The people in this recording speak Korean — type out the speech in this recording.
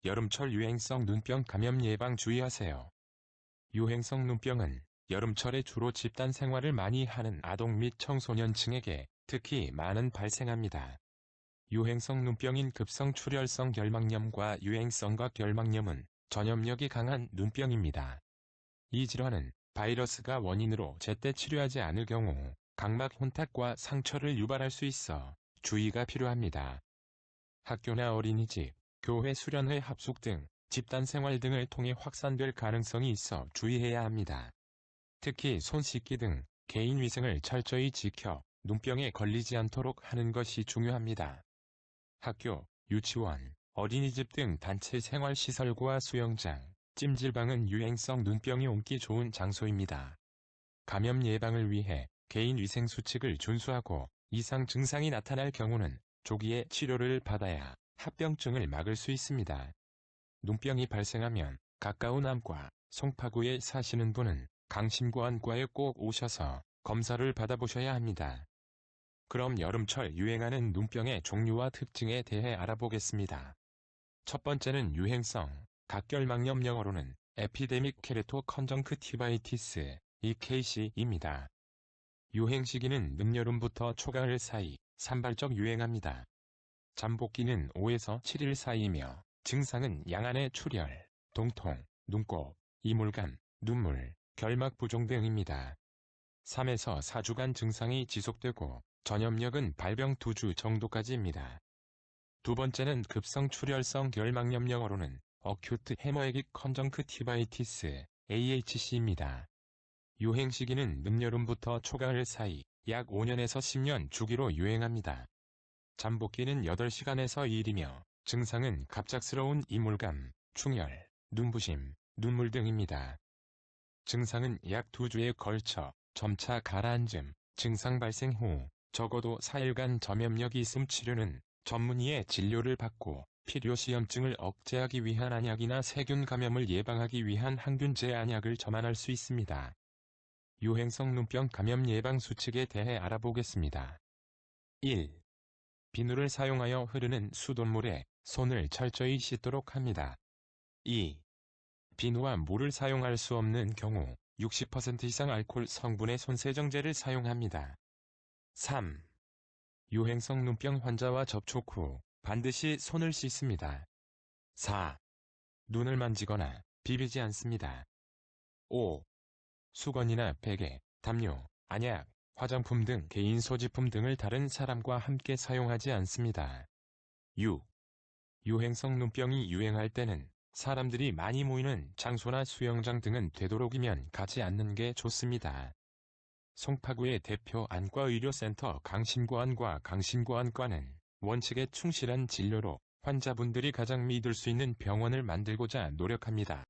여름철 유행성 눈병 감염 예방 주의하세요. 유행성 눈병은 여름철에 주로 집단 생활을 많이 하는 아동 및 청소년층에게 특히 많은 발생합니다. 유행성 눈병인 급성 출혈성 결막염과 유행성각 결막염은 전염력이 강한 눈병입니다. 이 질환은 바이러스가 원인으로 제때 치료하지 않을 경우 각막 혼탁과 상처를 유발할 수 있어 주의가 필요합니다. 학교나 어린이집, 교회 수련회 합숙 등 집단 생활 등을 통해 확산될 가능성이 있어 주의해야 합니다. 특히 손 씻기 등 개인 위생을 철저히 지켜 눈병에 걸리지 않도록 하는 것이 중요합니다. 학교, 유치원, 어린이집 등 단체 생활시설과 수영장, 찜질방은 유행성 눈병이 옮기 좋은 장소입니다. 감염 예방을 위해 개인 위생 수칙을 준수하고 이상 증상이 나타날 경우는 조기에 치료를 받아야 합병증을 막을 수 있습니다. 눈병이 발생하면 가까운 안과, 송파구에 사시는 분은 강심구안과에 꼭 오셔서 검사를 받아보셔야 합니다. 그럼 여름철 유행하는 눈병의 종류와 특징에 대해 알아보겠습니다. 첫 번째는 유행성, 각결막염 영어로는 에피데믹 케레토 컨정크티바이티스, EKC입니다. 유행 시기는 늦여름부터 초가을 사이, 산발적 유행합니다. 잠복기는 5에서 7일 사이이며 증상은 양안의 출혈, 동통, 눈곱, 이물감, 눈물, 결막 부종 등입니다. 3에서 4주간 증상이 지속되고 전염력은 발병 2주 정도까지입니다. 두 번째는 급성 출혈성 결막염 영어로는 어큐트 헤머에릭 컨정크티바이티스, AHC입니다. 유행 시기는 늦여름부터 초가을 사이 약 5년에서 10년 주기로 유행합니다. 잠복기는 8시간에서 2일이며 증상은 갑작스러운 이물감, 충혈, 눈부심, 눈물 등입니다. 증상은 약 2주에 걸쳐 점차 가라앉음, 증상 발생 후 적어도 4일간 전염력이 있음 치료는 전문의의 진료를 받고 필요시험증을 억제하기 위한 안약이나 세균 감염을 예방하기 위한 항균 제한약을 점안할 수 있습니다. 유행성 눈병 감염 예방 수칙에 대해 알아보겠습니다. 1. 비누를 사용하여 흐르는 수돗물에 손을 철저히 씻도록 합니다. 2. 비누와 물을 사용할 수 없는 경우 60% 이상 알코올 성분의 손세정제를 사용합니다. 3. 유행성 눈병 환자와 접촉 후 반드시 손을 씻습니다. 4. 눈을 만지거나 비비지 않습니다. 5. 수건이나 베개, 담요, 안약, 화장품 등 개인 소지품 등을 다른 사람과 함께 사용하지 않습니다. 6. 유행성 눈병이 유행할 때는 사람들이 많이 모이는 장소나 수영장 등은 되도록이면 가지 않는 게 좋습니다. 송파구의 대표 안과의료센터 강심구안과 강심구안과는 원칙에 충실한 진료로 환자분들이 가장 믿을 수 있는 병원을 만들고자 노력합니다.